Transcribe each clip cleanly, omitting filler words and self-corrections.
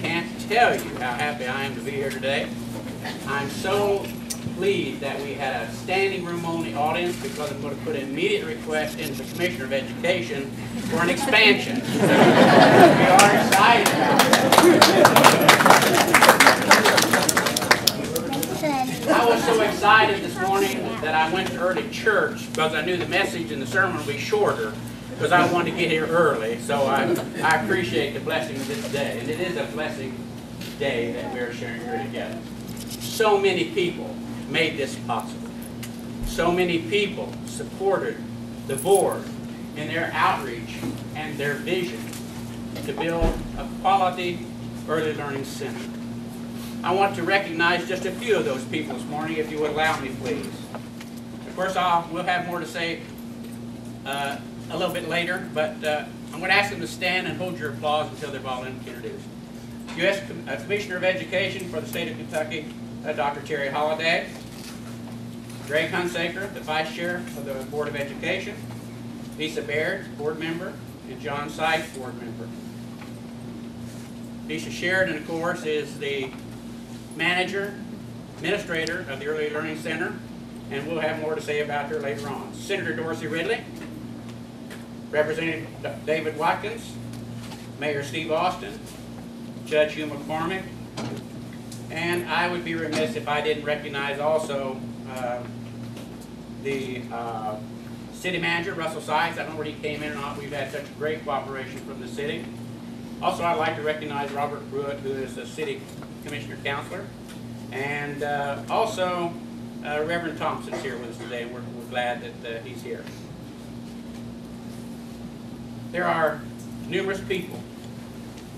can't tell you how happy I am to be here today. I'm so pleased that we had a standing room only audience because I'm going to put an immediate request into the Commissioner of Education for an expansion. We are excited about that. I was so excited this morning that I went to early church because I knew the message and the sermon would be shorter because I wanted to get here early. So I appreciate the blessing of this day. And it is a blessing day that we're sharing here together. So many people made this possible. So many people supported the board in their outreach and their vision to build a quality early learning center. I want to recognize just a few of those people this morning, if you would allow me, please. Of course, we'll have more to say a little bit later, but I'm going to ask them to stand and hold your applause until they're all introduced. U.S. Commissioner of Education for the state of Kentucky, Dr. Terry Holliday. Greg Hunsaker, the Vice Chair of the Board of Education. Lisa Baird, Board Member, and John Sykes, Board Member. Lisa Sheridan, of course, is the Manager, Administrator of the Early Learning Center, and we'll have more to say about her later on. Senator Dorsey Ridley, Representative David Watkins, Mayor Steve Austin, Judge Hugh McCormick, and I would be remiss if I didn't recognize also the City Manager, Russell Sykes. I don't know where he came in or not. We've had such great cooperation from the city. Also, I'd like to recognize Robert Pruitt, who is the City Commissioner Counselor, and also Reverend Thompson's here with us today. We're glad that he's here. There are numerous people,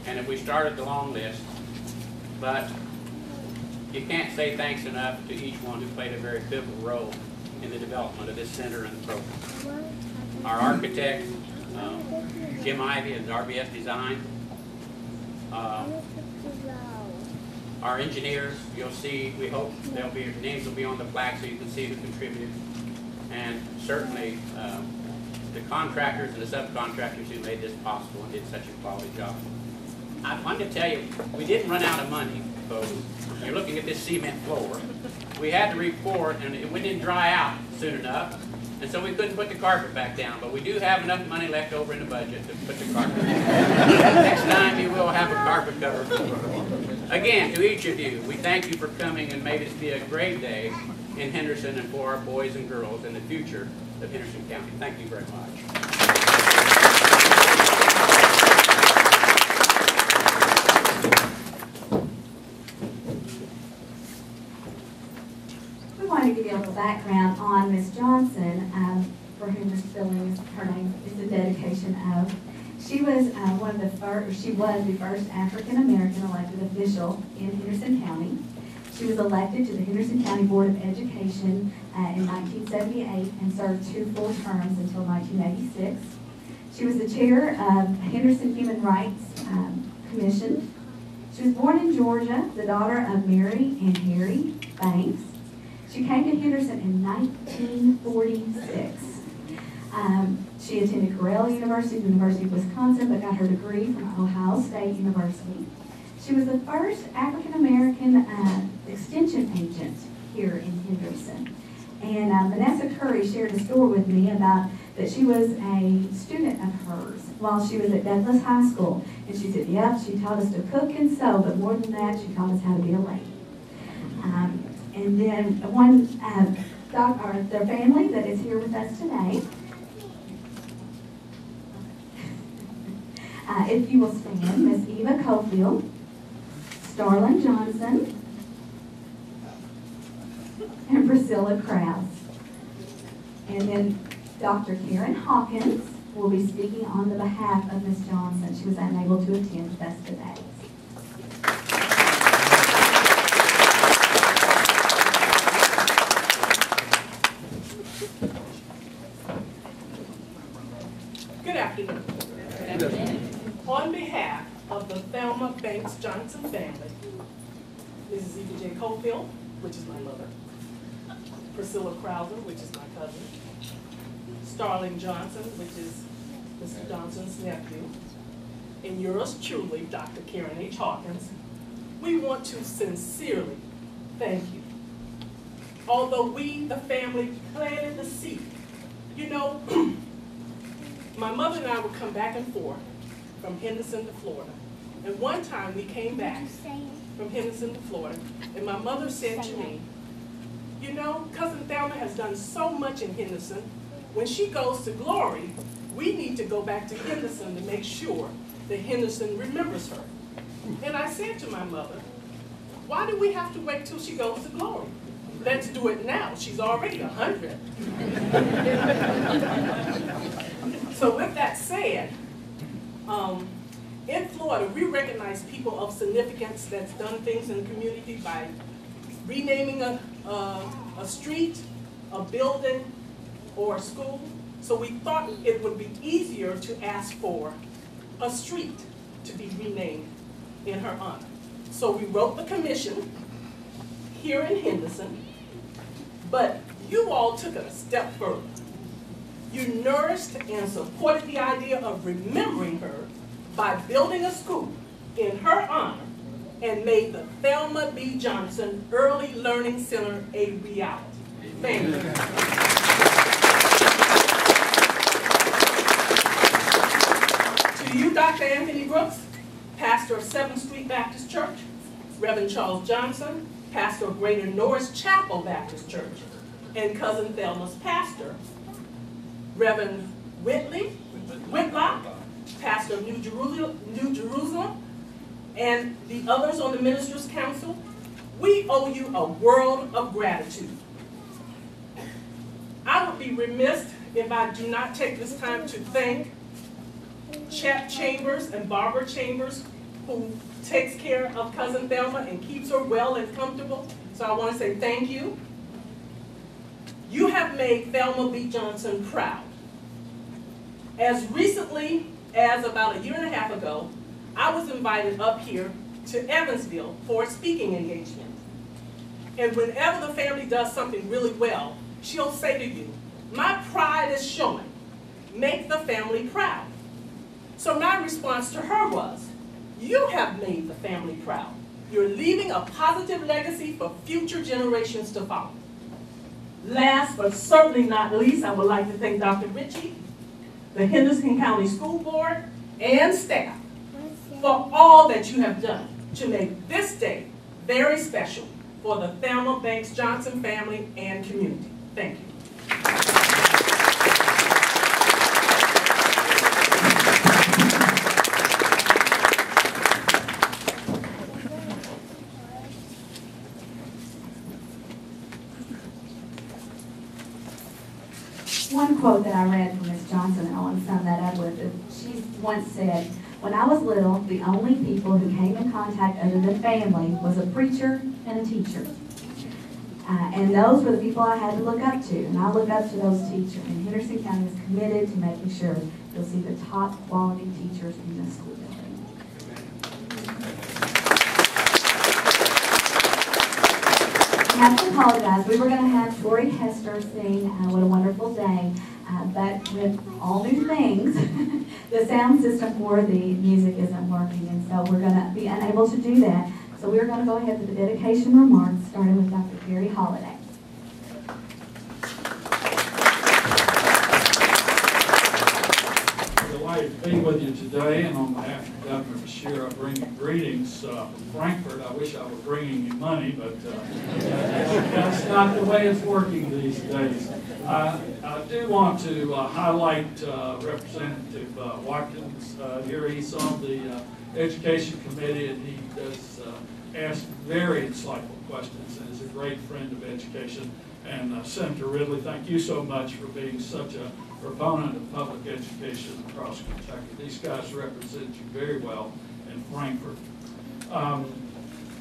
and if we started the long list, but you can't say thanks enough to each one who played a very pivotal role in the development of this center and the program. Our architect, Jim Ivey of RBS Design. Our engineers, you'll see, we hope their names will be on the plaque so you can see who contributed. And certainly the contractors and the subcontractors who made this possible and did such a quality job. I wanted to tell you, we didn't run out of money, folks. You're looking at this cement floor. We had to report, and it didn't dry out soon enough, and so we couldn't put the carpet back down. But we do have enough money left over in the budget to put the carpet down. Next time you will have a carpet cover. Again, to each of you, we thank you for coming, and may this be a great day in Henderson and for our boys and girls in the future of Henderson County. Thank you very much. I want to give you a little background on Miss Johnson, for whom this building is, her name is a dedication of. She was she was the first African-American elected official in Henderson County. She was elected to the Henderson County Board of Education in 1978 and served 2 full terms until 1986. She was the chair of Henderson Human Rights Commission. She was born in Georgia, the daughter of Mary and Harry Banks. She came to Henderson in 1946. She attended Cornell University, the University of Wisconsin, but got her degree from Ohio State University. She was the first African-American extension agent here in Henderson. And Vanessa Curry shared a story with me about that she was a student of hers while she was at Douglas High School. And she said, yep, she taught us to cook and sew, but more than that, she taught us how to be a lady. And then their family that is here with us today. If you will stand, Miss Eva Cofield, Starlin Johnson, and Priscilla Krause. And then Dr. Karen Hawkins will be speaking on the behalf of Miss Johnson. She was unable to attend with us today. Good afternoon. On behalf of the Thelma Banks Johnson family, Mrs. Eva J. Cofield, which is my mother, Priscilla Krause, which is my cousin, Starling Johnson, which is Mr. Johnson's nephew, and yours truly, Dr. Karen H. Hawkins, we want to sincerely thank you. Although we, the family, planted the seed, you know, my mother and I would come back and forth from Henderson to Florida. And one time we came back from Henderson to Florida, and my mother said to me, you know, Cousin Thelma has done so much in Henderson. When she goes to glory, we need to go back to Henderson to make sure that Henderson remembers her. And I said to my mother, why do we have to wait till she goes to glory? Let's do it now. She's already 100. So with that said, in Florida, we recognize people of significance that's done things in the community by renaming a street, a building, or a school. So we thought it would be easier to ask for a street to be renamed in her honor. So we wrote the commission here in Henderson, but you all took it a step further. You nourished and supported the idea of remembering her by building a school in her honor and made the Thelma B. Johnson Early Learning Center a reality. Thank you. To you, Dr. Anthony Brooks, pastor of 7th Street Baptist Church, Reverend Charles Johnson, pastor of Greater Norris Chapel Baptist Church, and Cousin Thelma's pastor, Reverend Whitlock, pastor of New Jerusalem, and the others on the Ministers' Council, we owe you a world of gratitude. I would be remiss if I do not take this time to thank Chet Chambers and Barbara Chambers, who takes care of Cousin Thelma and keeps her well and comfortable. So I want to say thank you. You have made Thelma B. Johnson proud. As recently as about a year and a half ago, I was invited up here to Evansville for a speaking engagement. And whenever the family does something really well, she'll say to you, my pride is showing. Make the family proud. So my response to her was, you have made the family proud. You're leaving a positive legacy for future generations to follow. Last but certainly not least, I would like to thank Dr. Richey, the Henderson County School Board, and staff for all that you have done to make this day very special for the Thelma Banks Johnson family and community. Thank you. One quote that I read from Ms. Johnson, and I want to sum that up with it. She once said, when I was little, the only people who came in contact other than family was a preacher and a teacher. And those were the people I had to look up to, and I look up to those teachers. And Henderson County is committed to making sure you'll see the top quality teachers in the school building. I have to apologize. We were going to have Tori Hester sing What a Wonderful Day, but with all new things, the sound system for the music isn't working, and so we're going to be unable to do that. So we're going to go ahead with the dedication remarks, starting with Dr. Gary Holliday. I'm delighted to be with you today, and on behalf of Governor Beshear, I bring you greetings from Frankfurt. I wish I were bringing you money, but that's not the way it's working these days. I do want to highlight Representative Hawkins here. He's on the Education Committee, and he does ask very insightful questions and is a great friend of education. And Senator Ridley, thank you so much for being such a proponent of public education across Kentucky. These guys represent you very well in Frankfurt.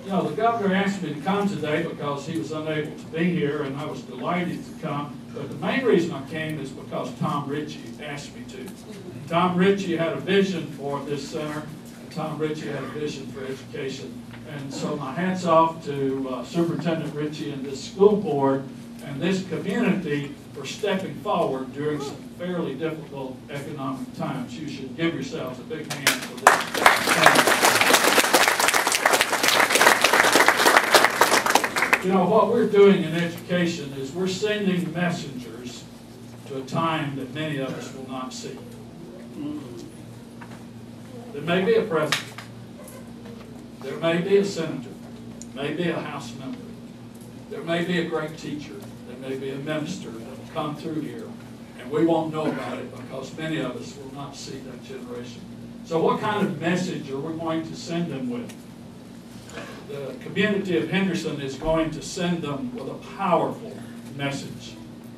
You know, the governor asked me to come today because he was unable to be here, and I was delighted to come. But the main reason I came is because Tom Richey asked me to. Tom Richey had a vision for this center. Tom Richey had a vision for education. And so my hat's off to Superintendent Richey and this school board and this community for stepping forward during some fairly difficult economic times. You should give yourselves a big hand for this. You know, what we're doing in education is we're sending messengers to a time that many of us will not see. There may be a president, there may be a senator, may be a House member, there may be a great teacher, there may be a minister that will come through here, and we won't know about it because many of us will not see that generation. So what kind of message are we going to send them with? The community of Henderson is going to send them with a powerful message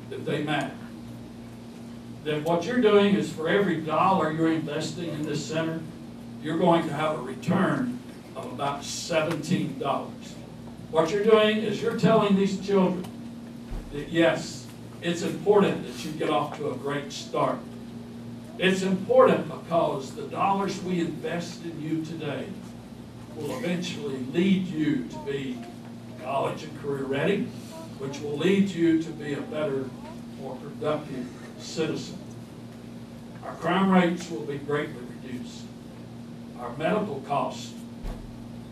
that they matter. That what you're doing is for every dollar you're investing in this center, you're going to have a return of about $17. What you're doing is you're telling these children that yes, it's important that you get off to a great start. It's important because the dollars we invest in you today will eventually lead you to be college and career ready, which will lead you to be a better, more productive citizen. Our crime rates will be greatly reduced. Our medical costs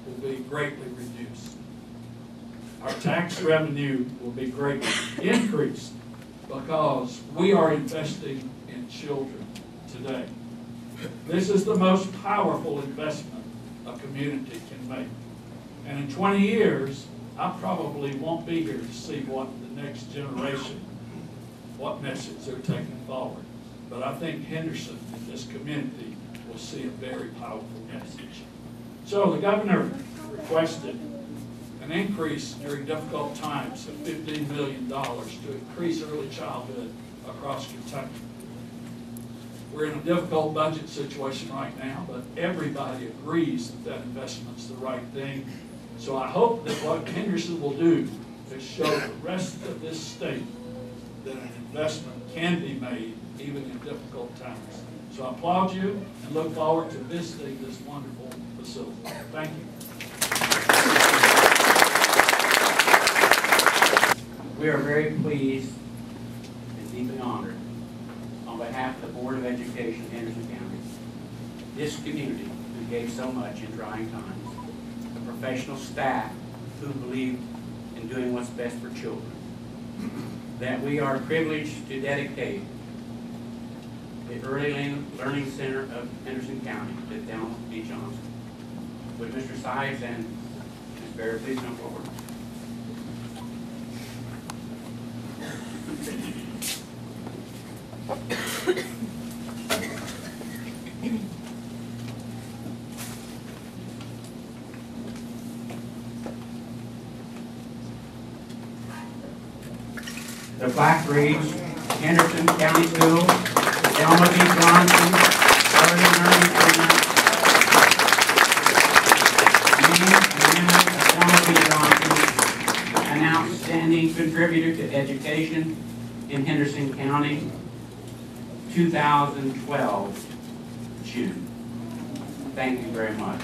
will be greatly reduced. Our tax revenue will be greatly increased because we are investing in children today. This is the most powerful investment a community can make. And in 20 years, I probably won't be here to see what the next generation, what message they're taking forward. But I think Henderson and this community will see a very powerful message. So the governor requested an increase during difficult times of $15 million to increase early childhood across Kentucky. We're in a difficult budget situation right now, but everybody agrees that that investment's the right thing. So I hope that what Henderson will do is show the rest of this state that an investment can be made even in difficult times. So I applaud you and look forward to visiting this wonderful facility. Thank you. We are very pleased and deeply honored on behalf of the Board of Education in Henderson County, this community who gave so much in trying times, the professional staff who believed in doing what's best for children, that we are privileged to dedicate the Early Learning Center of Henderson County to Thelma B. Johnson. Would Mr. Sykes and Ms. Barrett please come forward? The plaque reads, Henderson County School, Thelma B. Johnson, Early Learning Center, Thelma B. Johnson, an outstanding contributor to education in Henderson County, 2012, June. Thank you very much.